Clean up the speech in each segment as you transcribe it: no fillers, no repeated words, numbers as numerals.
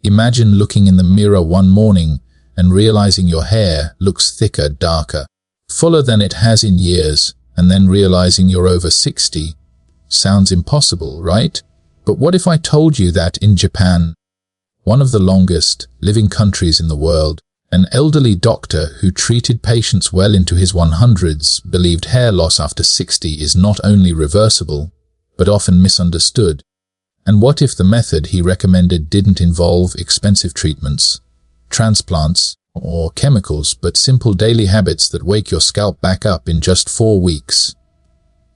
Imagine looking in the mirror one morning and realizing your hair looks thicker, darker, fuller than it has in years, and then realizing you're over 60. Sounds impossible, right? But what if I told you that in Japan, one of the longest living countries in the world, an elderly doctor who treated patients well into his 100s believed hair loss after 60 is not only reversible, but often misunderstood? And what if the method he recommended didn't involve expensive treatments, transplants, or chemicals, but simple daily habits that wake your scalp back up in just 4 weeks?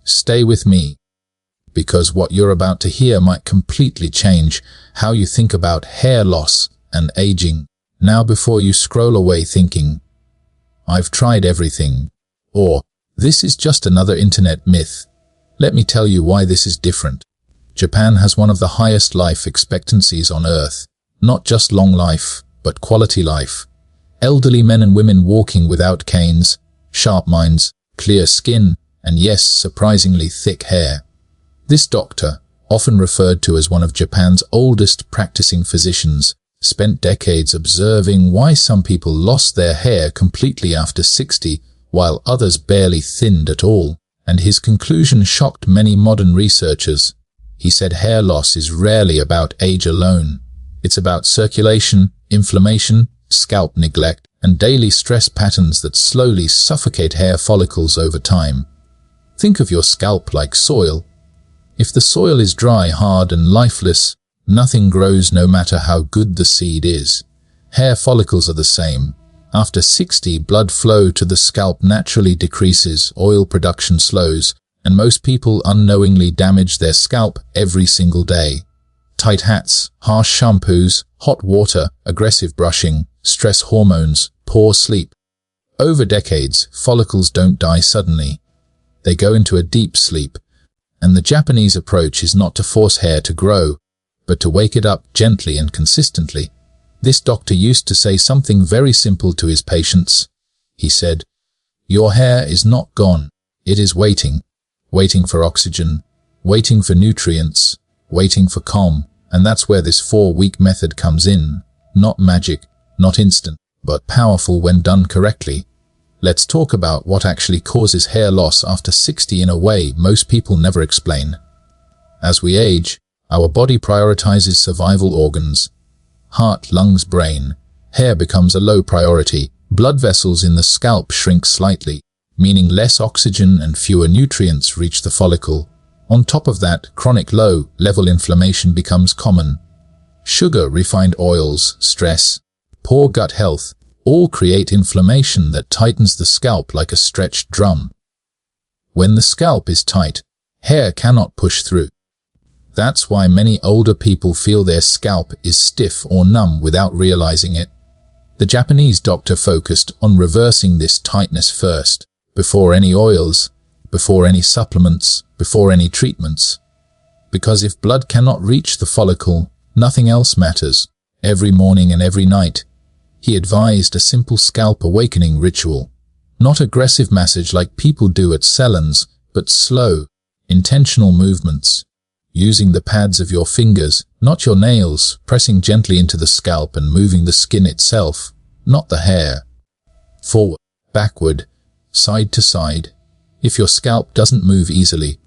Stay with me, because what you're about to hear might completely change how you think about hair loss and aging. Now, before you scroll away thinking, "I've tried everything," or "This is just another internet myth," let me tell you why this is different. Japan has one of the highest life expectancies on Earth. Not just long life, but quality life. Elderly men and women walking without canes, sharp minds, clear skin, and yes, surprisingly thick hair. This doctor, often referred to as one of Japan's oldest practicing physicians, spent decades observing why some people lost their hair completely after 60, while others barely thinned at all, and his conclusion shocked many modern researchers. He said hair loss is rarely about age alone. It's about circulation, inflammation, scalp neglect, and daily stress patterns that slowly suffocate hair follicles over time. Think of your scalp like soil. If the soil is dry, hard, and lifeless, nothing grows no matter how good the seed is. Hair follicles are the same. After 60, blood flow to the scalp naturally decreases, oil production slows, and most people unknowingly damage their scalp every single day. Tight hats, harsh shampoos, hot water, aggressive brushing, stress hormones, poor sleep. Over decades, follicles don't die suddenly. They go into a deep sleep, and the Japanese approach is not to force hair to grow, but to wake it up gently and consistently. This doctor used to say something very simple to his patients. He said, "Your hair is not gone, it is waiting. Waiting for oxygen, waiting for nutrients, waiting for calm." And that's where this 4-week method comes in. Not magic, not instant, but powerful when done correctly. Let's talk about what actually causes hair loss after 60 in a way most people never explain. As we age, our body prioritizes survival organs. Heart, lungs, brain. Hair becomes a low priority. Blood vessels in the scalp shrink slightly, meaning less oxygen and fewer nutrients reach the follicle. On top of that, chronic low-level inflammation becomes common. Sugar, refined oils, stress, poor gut health, all create inflammation that tightens the scalp like a stretched drum. When the scalp is tight, hair cannot push through. That's why many older people feel their scalp is stiff or numb without realizing it. The Japanese doctor focused on reversing this tightness first, before any oils, before any supplements, before any treatments. Because if blood cannot reach the follicle, nothing else matters. Every morning and every night, he advised a simple scalp awakening ritual. Not aggressive massage like people do at salons, but slow, intentional movements. Using the pads of your fingers, not your nails, pressing gently into the scalp and moving the skin itself, not the hair. Forward, backward, side to side. If your scalp doesn't move easily,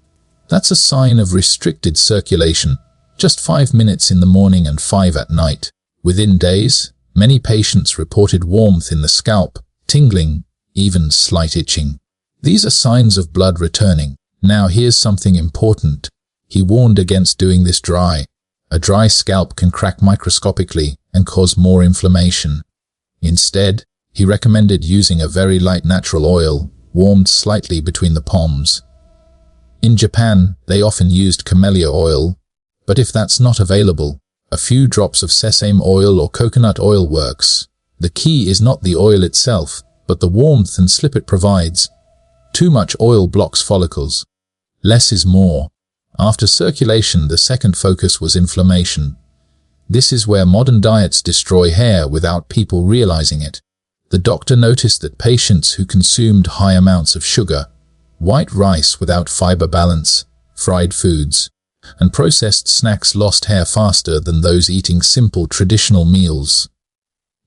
that's a sign of restricted circulation. Just 5 minutes in the morning and 5 at night. Within days, many patients reported warmth in the scalp, tingling, even slight itching. These are signs of blood returning. Now here's something important. He warned against doing this dry. A dry scalp can crack microscopically and cause more inflammation. Instead, he recommended using a very light natural oil, warmed slightly between the palms. In Japan, they often used camellia oil, but if that's not available, a few drops of sesame oil or coconut oil works. The key is not the oil itself, but the warmth and slip it provides. Too much oil blocks follicles. Less is more. After circulation, the second focus was inflammation. This is where modern diets destroy hair without people realizing it. The doctor noticed that patients who consumed high amounts of sugar, white rice without fiber balance, fried foods, and processed snacks lost hair faster than those eating simple traditional meals.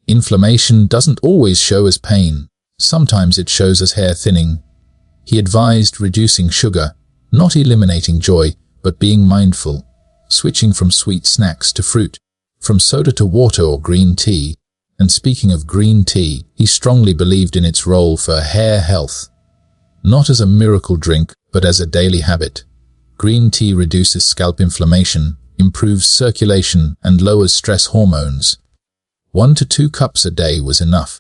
Inflammation doesn't always show as pain. Sometimes it shows as hair thinning. He advised reducing sugar, not eliminating joy, but being mindful, switching from sweet snacks to fruit, from soda to water or green tea. And speaking of green tea, he strongly believed in its role for hair health. Not as a miracle drink, but as a daily habit. Green tea reduces scalp inflammation, improves circulation, and lowers stress hormones. 1 to 2 cups a day was enough.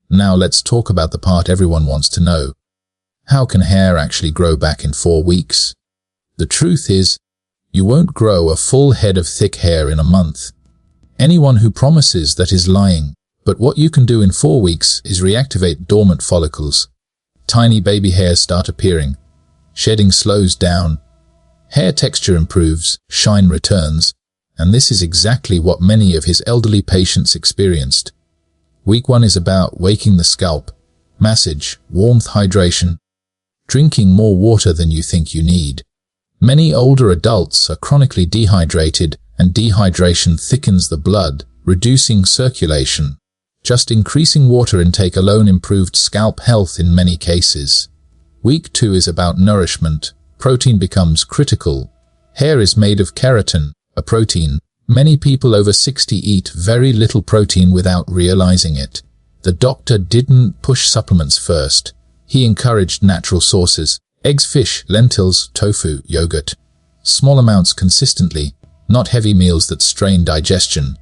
Now let's talk about the part everyone wants to know. How can hair actually grow back in 4 weeks? The truth is, you won't grow a full head of thick hair in a month. Anyone who promises that is lying, but what you can do in 4 weeks is reactivate dormant follicles. Tiny baby hairs start appearing. Shedding slows down. Hair texture improves, shine returns, and this is exactly what many of his elderly patients experienced. Week 1 is about waking the scalp, massage, warmth, hydration, drinking more water than you think you need. Many older adults are chronically dehydrated, and dehydration thickens the blood, reducing circulation. Just increasing water intake alone improved scalp health in many cases. Week 2 is about nourishment. Protein becomes critical. Hair is made of keratin, a protein. Many people over 60 eat very little protein without realizing it. The doctor didn't push supplements first. He encouraged natural sources: eggs, fish, lentils, tofu, yogurt. Small amounts consistently, not heavy meals that strain digestion.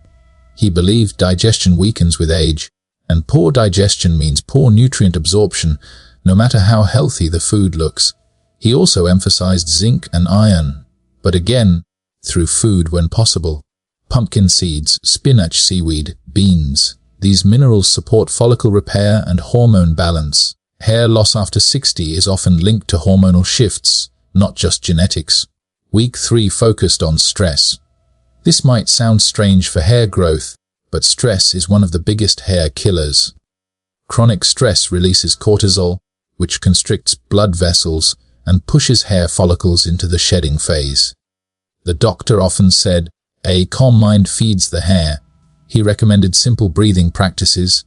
He believed digestion weakens with age, and poor digestion means poor nutrient absorption, no matter how healthy the food looks. He also emphasized zinc and iron, but again, through food when possible. Pumpkin seeds, spinach, seaweed, beans. These minerals support follicle repair and hormone balance. Hair loss after 60 is often linked to hormonal shifts, not just genetics. Week 3 focused on stress. This might sound strange for hair growth, but stress is one of the biggest hair killers. Chronic stress releases cortisol, which constricts blood vessels and pushes hair follicles into the shedding phase. The doctor often said, "A calm mind feeds the hair." He recommended simple breathing practices,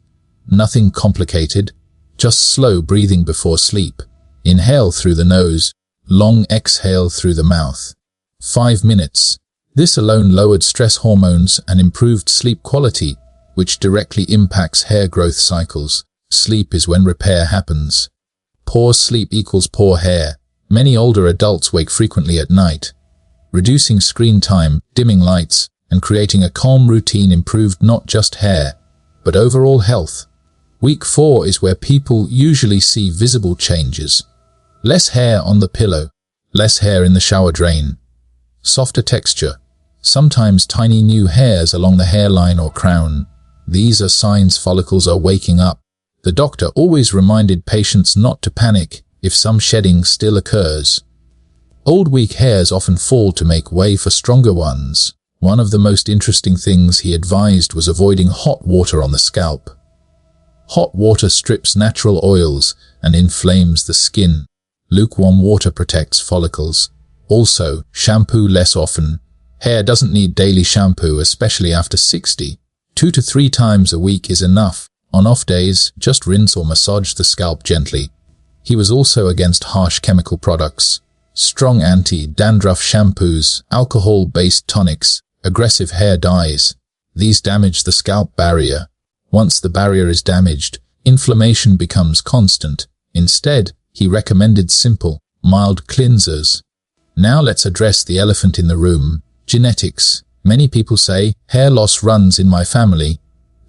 nothing complicated, just slow breathing before sleep. Inhale through the nose, long exhale through the mouth. 5 minutes. This alone lowered stress hormones and improved sleep quality, which directly impacts hair growth cycles. Sleep is when repair happens. Poor sleep equals poor hair. Many older adults wake frequently at night. Reducing screen time, dimming lights, and creating a calm routine improved not just hair, but overall health. Week 4 is where people usually see visible changes. Less hair on the pillow, less hair in the shower drain, softer texture, sometimes tiny new hairs along the hairline or crown. These are signs follicles are waking up. The doctor always reminded patients not to panic if some shedding still occurs. Old weak hairs often fall to make way for stronger ones. One of the most interesting things he advised was avoiding hot water on the scalp. Hot water strips natural oils and inflames the skin. Lukewarm water protects follicles. Also, shampoo less often. Hair doesn't need daily shampoo, especially after 60. 2 to 3 times a week is enough. On off days, just rinse or massage the scalp gently. He was also against harsh chemical products. Strong anti-dandruff shampoos, alcohol-based tonics, aggressive hair dyes. These damage the scalp barrier. Once the barrier is damaged, inflammation becomes constant. Instead, he recommended simple, mild cleansers. Now let's address the elephant in the room: genetics. Many people say, hair loss runs in my family.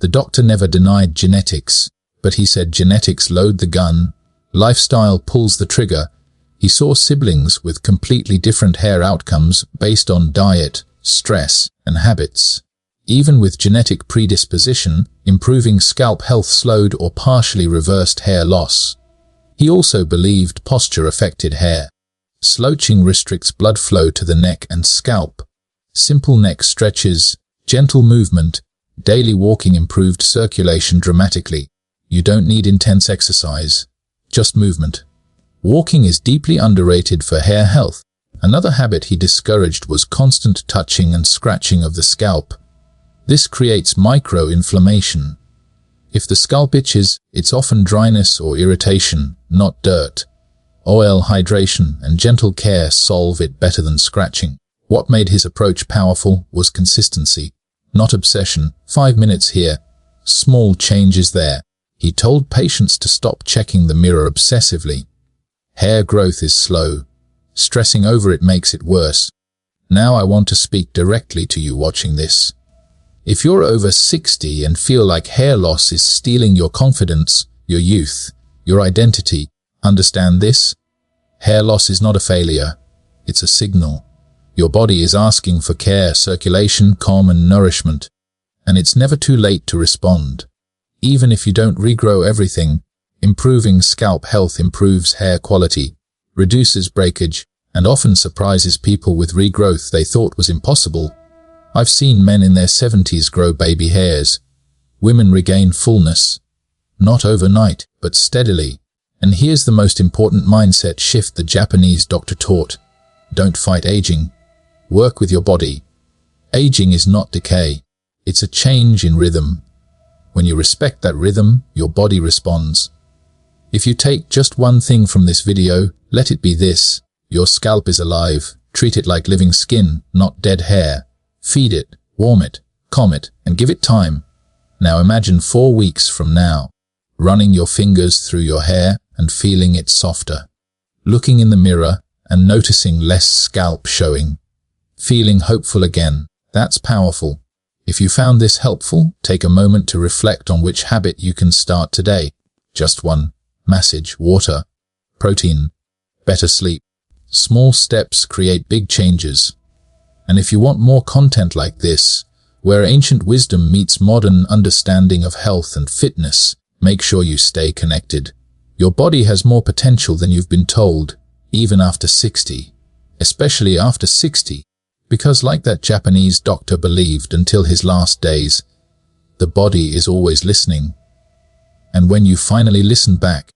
The doctor never denied genetics, but he said genetics load the gun, lifestyle pulls the trigger. He saw siblings with completely different hair outcomes based on diet, stress, and habits. Even with genetic predisposition, improving scalp health slowed or partially reversed hair loss. He also believed posture affected hair. Slouching restricts blood flow to the neck and scalp. Simple neck stretches, gentle movement, daily walking improved circulation dramatically. You don't need intense exercise, just movement. Walking is deeply underrated for hair health, Another habit he discouraged was constant touching and scratching of the scalp. This creates micro-inflammation. If the scalp itches, it's often dryness or irritation, not dirt. Oil, hydration, and gentle care solve it better than scratching. What made his approach powerful was consistency, not obsession. 5 minutes here, small changes there. He told patients to stop checking the mirror obsessively. Hair growth is slow. Stressing over it makes it worse. Now I want to speak directly to you watching this. If you're over 60 and feel like hair loss is stealing your confidence, your youth, your identity, understand this. Hair loss is not a failure. It's a signal. Your body is asking for care, circulation, calm, and nourishment. And it's never too late to respond. Even if you don't regrow everything, improving scalp health improves hair quality, reduces breakage, and often surprises people with regrowth they thought was impossible. I've seen men in their 70s grow baby hairs. Women regain fullness. Not overnight, but steadily. And here's the most important mindset shift the Japanese doctor taught. Don't fight aging. Work with your body. Aging is not decay. It's a change in rhythm. When you respect that rhythm, your body responds. If you take just one thing from this video, let it be this. Your scalp is alive. Treat it like living skin, not dead hair. Feed it, warm it, calm it, and give it time. Now imagine 4 weeks from now, running your fingers through your hair and feeling it softer. Looking in the mirror and noticing less scalp showing. Feeling hopeful again. That's powerful. If you found this helpful, take a moment to reflect on which habit you can start today. Just one. Massage, water, protein, better sleep. Small steps create big changes. And if you want more content like this, where ancient wisdom meets modern understanding of health and fitness, make sure you stay connected. Your body has more potential than you've been told, even after 60. Especially after 60, because like that Japanese doctor believed until his last days, the body is always listening. And when you finally listen back,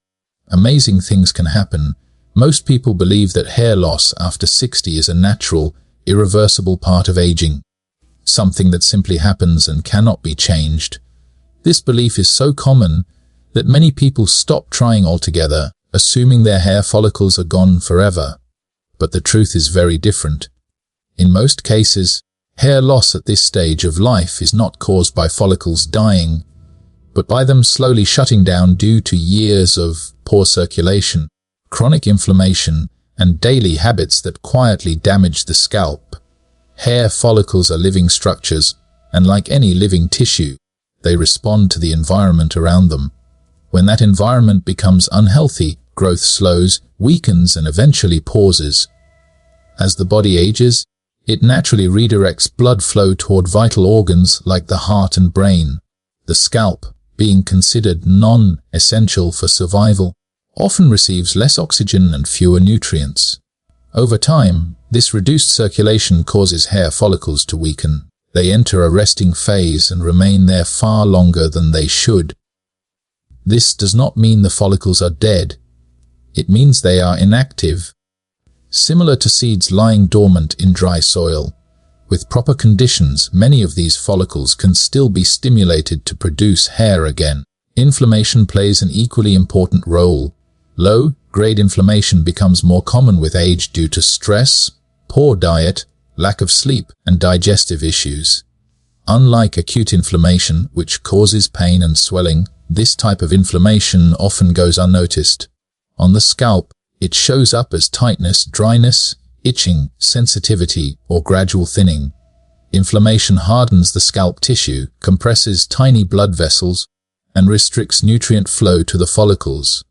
amazing things can happen. Most people believe that hair loss after 60 is a natural, irreversible part of aging, something that simply happens and cannot be changed. This belief is so common that many people stop trying altogether, assuming their hair follicles are gone forever. But the truth is very different. In most cases, hair loss at this stage of life is not caused by follicles dying, but by them slowly shutting down due to years of poor circulation, chronic inflammation, and daily habits that quietly damage the scalp. Hair follicles are living structures, and like any living tissue, they respond to the environment around them. When that environment becomes unhealthy, growth slows, weakens, and eventually pauses. As the body ages, it naturally redirects blood flow toward vital organs like the heart and brain. The scalp, being considered non-essential for survival, often receives less oxygen and fewer nutrients. Over time, this reduced circulation causes hair follicles to weaken. They enter a resting phase and remain there far longer than they should. This does not mean the follicles are dead. It means they are inactive. Similar to seeds lying dormant in dry soil. With proper conditions, many of these follicles can still be stimulated to produce hair again. Inflammation plays an equally important role. Low-grade inflammation becomes more common with age due to stress, poor diet, lack of sleep, and digestive issues. Unlike acute inflammation, which causes pain and swelling, this type of inflammation often goes unnoticed. On the scalp, it shows up as tightness, dryness, itching, sensitivity, or gradual thinning. Inflammation hardens the scalp tissue, compresses tiny blood vessels, and restricts nutrient flow to the follicles.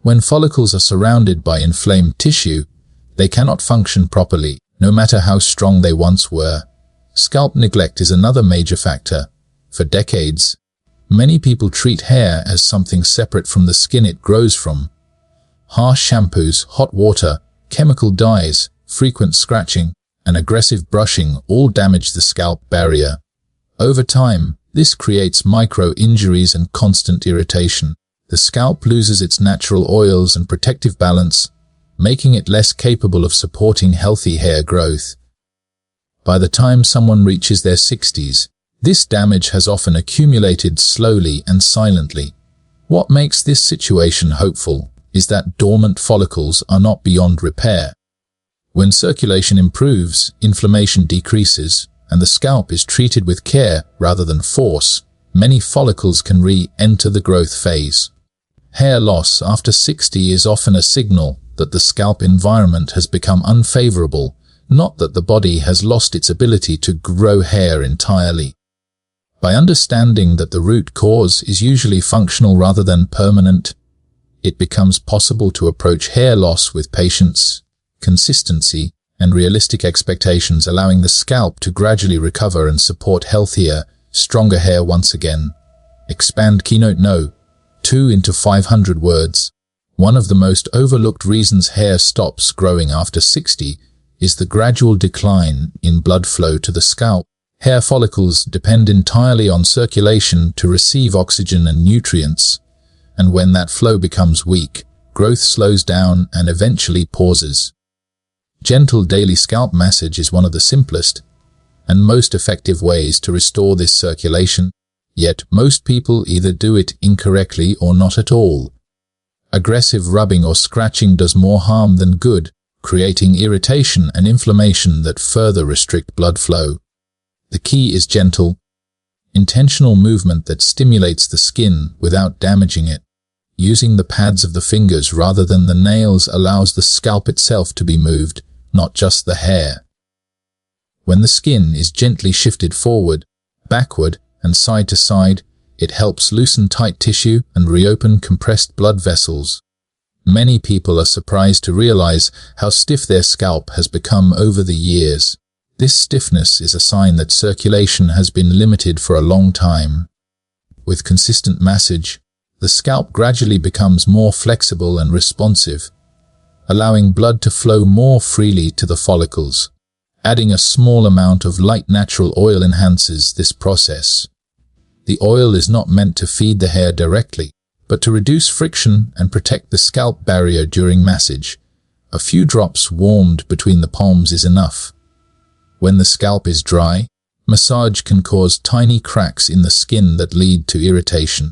When follicles are surrounded by inflamed tissue, they cannot function properly, no matter how strong they once were. Scalp neglect is another major factor. For decades, many people treat hair as something separate from the skin it grows from. Harsh shampoos, hot water, chemical dyes, frequent scratching, and aggressive brushing all damage the scalp barrier. Over time, this creates micro-injuries and constant irritation. The scalp loses its natural oils and protective balance, making it less capable of supporting healthy hair growth. By the time someone reaches their 60s, this damage has often accumulated slowly and silently. What makes this situation hopeful is that dormant follicles are not beyond repair. When circulation improves, inflammation decreases, and the scalp is treated with care rather than force, many follicles can re-enter the growth phase. Hair loss after 60 is often a signal that the scalp environment has become unfavorable, not that the body has lost its ability to grow hair entirely. By understanding that the root cause is usually functional rather than permanent, it becomes possible to approach hair loss with patience, consistency, and realistic expectations, allowing the scalp to gradually recover and support healthier, stronger hair once again. Expand Keynote No. 2 into 500 words. One of the most overlooked reasons hair stops growing after 60 is the gradual decline in blood flow to the scalp. Hair follicles depend entirely on circulation to receive oxygen and nutrients, and when that flow becomes weak, growth slows down and eventually pauses. Gentle daily scalp massage is one of the simplest and most effective ways to restore this circulation, yet most people either do it incorrectly or not at all. Aggressive rubbing or scratching does more harm than good, creating irritation and inflammation that further restrict blood flow. The key is gentle, intentional movement that stimulates the skin without damaging it. Using the pads of the fingers rather than the nails allows the scalp itself to be moved, not just the hair. When the skin is gently shifted forward, backward, and side to side, it helps loosen tight tissue and reopen compressed blood vessels. Many people are surprised to realize how stiff their scalp has become over the years. This stiffness is a sign that circulation has been limited for a long time. With consistent massage, the scalp gradually becomes more flexible and responsive, allowing blood to flow more freely to the follicles. Adding a small amount of light natural oil enhances this process. The oil is not meant to feed the hair directly, but to reduce friction and protect the scalp barrier during massage. A few drops warmed between the palms is enough. When the scalp is dry, massage can cause tiny cracks in the skin that lead to irritation.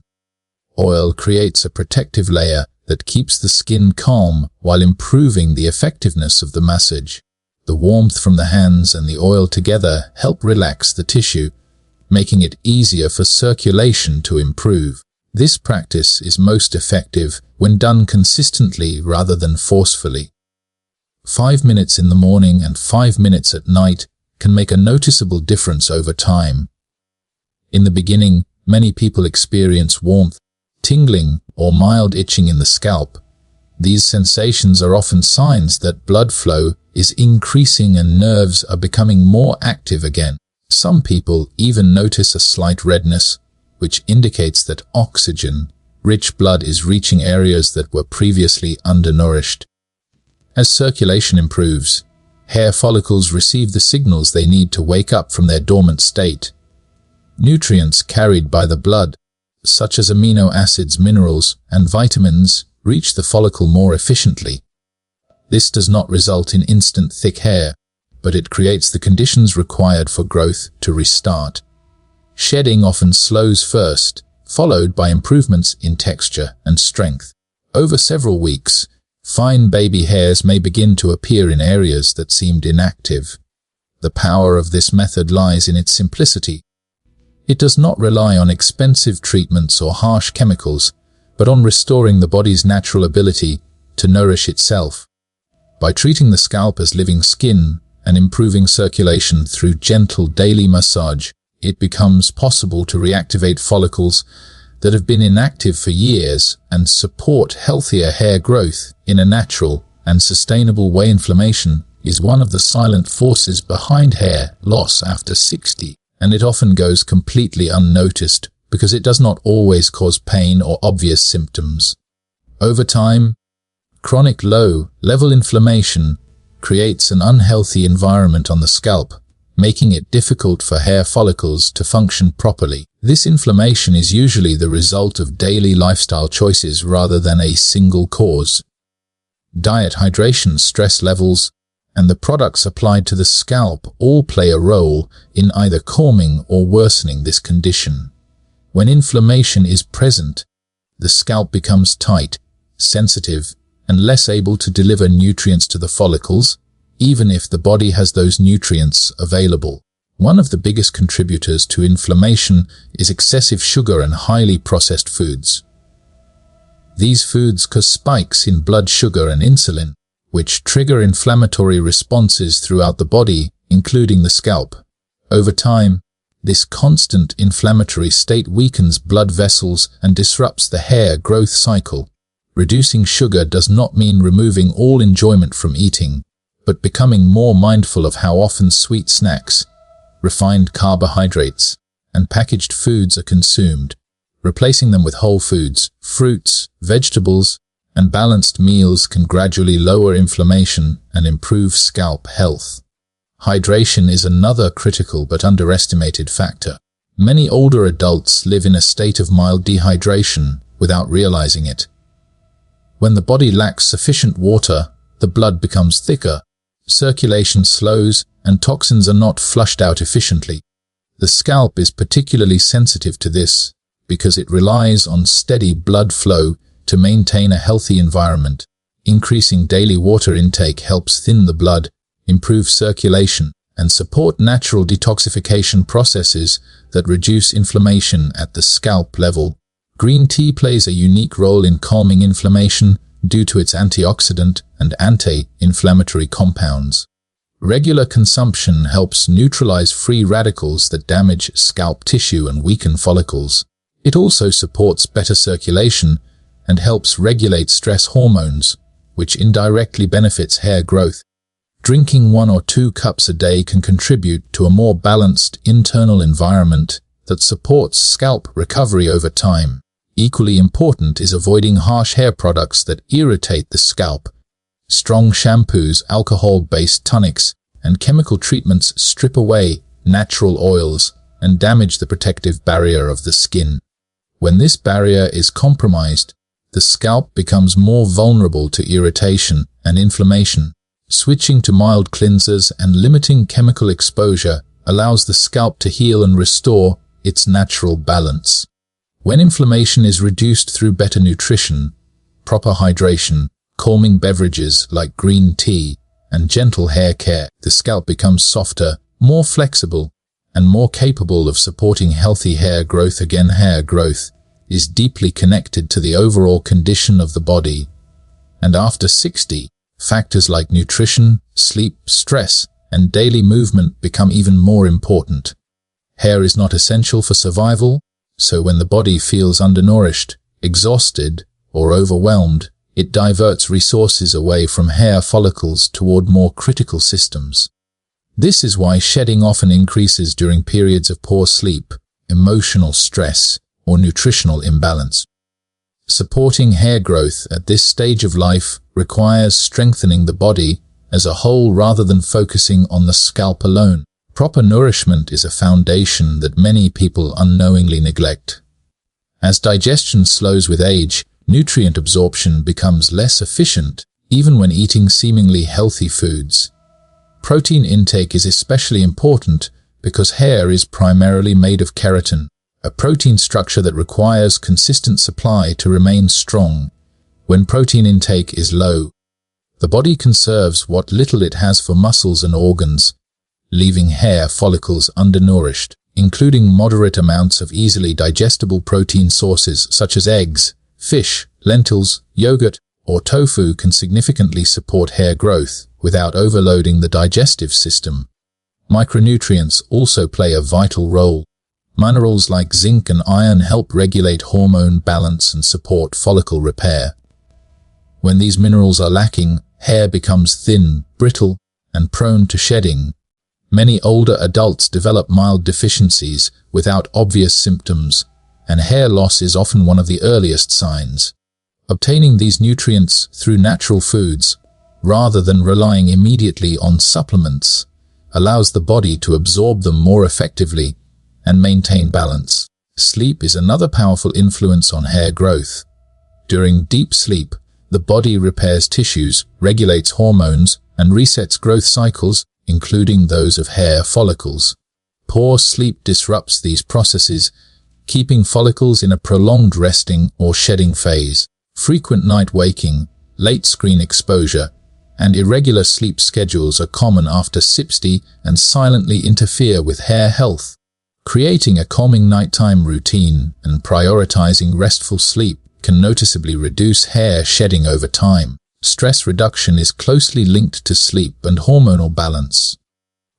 Oil creates a protective layer that keeps the skin calm while improving the effectiveness of the massage. The warmth from the hands and the oil together help relax the tissue, making it easier for circulation to improve. This practice is most effective when done consistently rather than forcefully. 5 minutes in the morning and 5 minutes at night can make a noticeable difference over time. In the beginning, many people experience warmth, tingling, or mild itching in the scalp. These sensations are often signs that blood flow is increasing and nerves are becoming more active again. Some people even notice a slight redness, which indicates that oxygen-rich blood is reaching areas that were previously undernourished. As circulation improves, hair follicles receive the signals they need to wake up from their dormant state. Nutrients carried by the blood, such as amino acids, minerals, and vitamins, reach the follicle more efficiently. This does not result in instant thick hair, but it creates the conditions required for growth to restart. Shedding often slows first, followed by improvements in texture and strength. Over several weeks, fine baby hairs may begin to appear in areas that seemed inactive. The power of this method lies in its simplicity. It does not rely on expensive treatments or harsh chemicals, but on restoring the body's natural ability to nourish itself. By treating the scalp as living skin and improving circulation through gentle daily massage, it becomes possible to reactivate follicles that have been inactive for years and support healthier hair growth in a natural and sustainable way. Inflammation is one of the silent forces behind hair loss after 60, and it often goes completely unnoticed because it does not always cause pain or obvious symptoms. Over time, chronic low-level inflammation creates an unhealthy environment on the scalp, making it difficult for hair follicles to function properly. This inflammation is usually the result of daily lifestyle choices rather than a single cause. diet, hydration, stress levels, and the products applied to the scalp all play a role in either calming or worsening this condition. When inflammation is present, the scalp becomes tight, sensitive, and less able to deliver nutrients to the follicles, even if the body has those nutrients available. One of the biggest contributors to inflammation is excessive sugar and highly processed foods. These foods cause spikes in blood sugar and insulin, which trigger inflammatory responses throughout the body, including the scalp. Over time, this constant inflammatory state weakens blood vessels and disrupts the hair growth cycle. Reducing sugar does not mean removing all enjoyment from eating, but becoming more mindful of how often sweet snacks, refined carbohydrates, and packaged foods are consumed. Replacing them with whole foods, fruits, vegetables, and balanced meals can gradually lower inflammation and improve scalp health. Hydration is another critical but underestimated factor. Many older adults live in a state of mild dehydration without realizing it. When the body lacks sufficient water, the blood becomes thicker, circulation slows, and toxins are not flushed out efficiently. The scalp is particularly sensitive to this because it relies on steady blood flow to maintain a healthy environment. Increasing daily water intake helps thin the blood, improve circulation, and support natural detoxification processes that reduce inflammation at the scalp level. Green tea plays a unique role in calming inflammation due to its antioxidant and anti-inflammatory compounds. Regular consumption helps neutralize free radicals that damage scalp tissue and weaken follicles. It also supports better circulation and helps regulate stress hormones, which indirectly benefits hair growth. Drinking 1 or 2 cups a day can contribute to a more balanced internal environment that supports scalp recovery over time. Equally important is avoiding harsh hair products that irritate the scalp. Strong shampoos, alcohol-based tonics, and chemical treatments strip away natural oils and damage the protective barrier of the skin. When this barrier is compromised, the scalp becomes more vulnerable to irritation and inflammation. Switching to mild cleansers and limiting chemical exposure allows the scalp to heal and restore its natural balance. When inflammation is reduced through better nutrition, proper hydration, calming beverages like green tea, and gentle hair care, the scalp becomes softer, more flexible, and more capable of supporting healthy hair growth. Again, hair growth is deeply connected to the overall condition of the body. And after 60, factors like nutrition, sleep, stress, and daily movement become even more important. Hair is not essential for survival, so when the body feels undernourished, exhausted, or overwhelmed, it diverts resources away from hair follicles toward more critical systems. This is why shedding often increases during periods of poor sleep, emotional stress, or nutritional imbalance. Supporting hair growth at this stage of life requires strengthening the body as a whole rather than focusing on the scalp alone. Proper nourishment is a foundation that many people unknowingly neglect. As digestion slows with age, nutrient absorption becomes less efficient, even when eating seemingly healthy foods. Protein intake is especially important because hair is primarily made of keratin, a protein structure that requires consistent supply to remain strong. When protein intake is low, the body conserves what little it has for muscles and organs, leaving hair follicles undernourished. Including moderate amounts of easily digestible protein sources such as eggs, fish, lentils, yogurt, or tofu can significantly support hair growth without overloading the digestive system. Micronutrients also play a vital role. Minerals like zinc and iron help regulate hormone balance and support follicle repair. When these minerals are lacking, hair becomes thin, brittle, and prone to shedding. Many older adults develop mild deficiencies without obvious symptoms, and hair loss is often one of the earliest signs. Obtaining these nutrients through natural foods, rather than relying immediately on supplements, allows the body to absorb them more effectively and maintain balance. Sleep is another powerful influence on hair growth. During deep sleep, The body repairs tissues, regulates hormones, and resets growth cycles, including those of hair follicles. Poor sleep disrupts these processes, keeping follicles in a prolonged resting or shedding phase. Frequent night waking, late screen exposure, and irregular sleep schedules are common after 60 and silently interfere with hair health. Creating a calming nighttime routine and prioritizing restful sleep can noticeably reduce hair shedding over time. Stress reduction is closely linked to sleep and hormonal balance.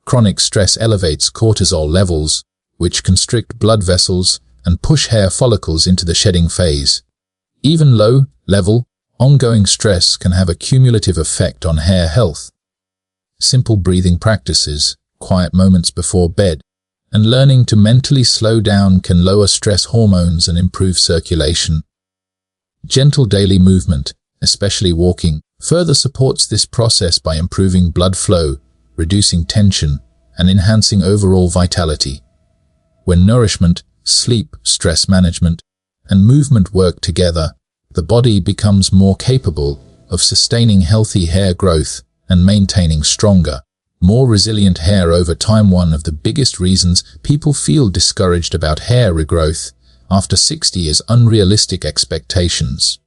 Chronic stress elevates cortisol levels, which constrict blood vessels and push hair follicles into the shedding phase. Even low-level, ongoing stress can have a cumulative effect on hair health. Simple breathing practices, quiet moments before bed, and learning to mentally slow down can lower stress hormones and improve circulation. Gentle daily movement, especially walking, further supports this process by improving blood flow, reducing tension, and enhancing overall vitality. When nourishment, sleep, stress management, and movement work together, the body becomes more capable of sustaining healthy hair growth and maintaining stronger, more resilient hair over time. One of the biggest reasons people feel discouraged about hair regrowth after 60 is unrealistic expectations.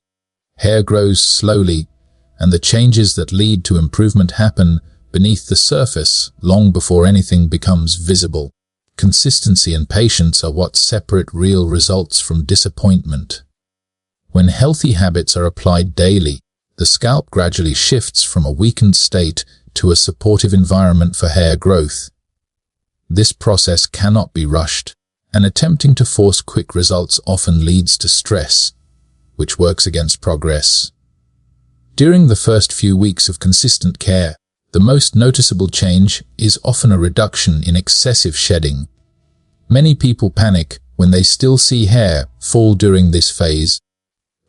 Hair grows slowly, and the changes that lead to improvement happen beneath the surface long before anything becomes visible. Consistency and patience are what separate real results from disappointment. When healthy habits are applied daily, the scalp gradually shifts from a weakened state to a supportive environment for hair growth. This process cannot be rushed, and attempting to force quick results often leads to stress, which works against progress. During the first few weeks of consistent care, the most noticeable change is often a reduction in excessive shedding. Many people panic when they still see hair fall during this phase,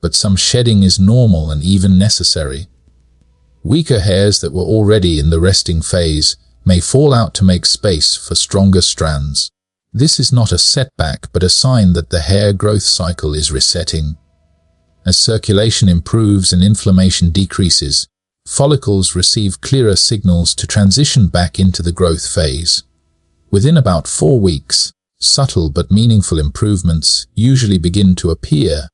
but some shedding is normal and even necessary. Weaker hairs that were already in the resting phase may fall out to make space for stronger strands. This is not a setback but a sign that the hair growth cycle is resetting. As circulation improves and inflammation decreases, follicles receive clearer signals to transition back into the growth phase. Within about 4 weeks, subtle but meaningful improvements usually begin to appear.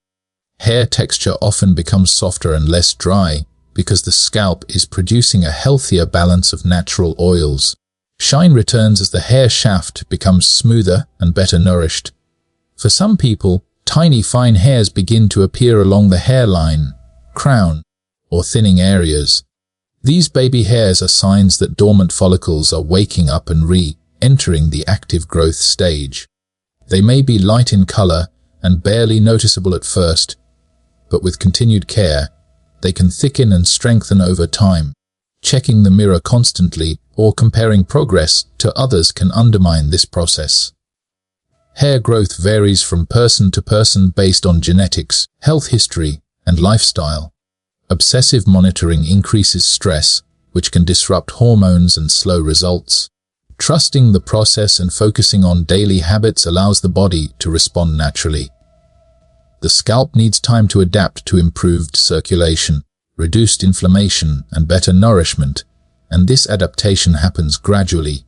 Hair texture often becomes softer and less dry because the scalp is producing a healthier balance of natural oils. Shine returns as the hair shaft becomes smoother and better nourished. For some people, tiny fine hairs begin to appear along the hairline, crown, or thinning areas. These baby hairs are signs that dormant follicles are waking up and re-entering the active growth stage. They may be light in color and barely noticeable at first, but with continued care, they can thicken and strengthen over time. Checking the mirror constantly or comparing progress to others can undermine this process. Hair growth varies from person to person based on genetics, health history, and lifestyle. Obsessive monitoring increases stress, which can disrupt hormones and slow results. Trusting the process and focusing on daily habits allows the body to respond naturally. The scalp needs time to adapt to improved circulation, reduced inflammation, and better nourishment, and this adaptation happens gradually.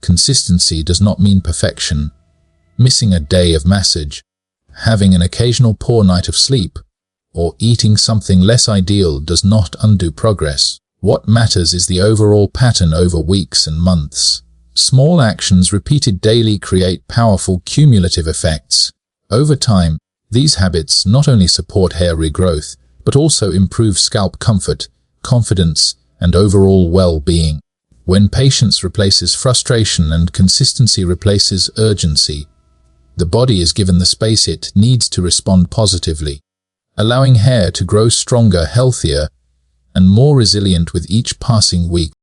Consistency does not mean perfection. Missing a day of massage, having an occasional poor night of sleep, or eating something less ideal does not undo progress. What matters is the overall pattern over weeks and months. Small actions repeated daily create powerful cumulative effects. Over time, these habits not only support hair regrowth, but also improve scalp comfort, confidence, and overall well-being. When patience replaces frustration and consistency replaces urgency, the body is given the space it needs to respond positively, allowing hair to grow stronger, healthier, and more resilient with each passing week.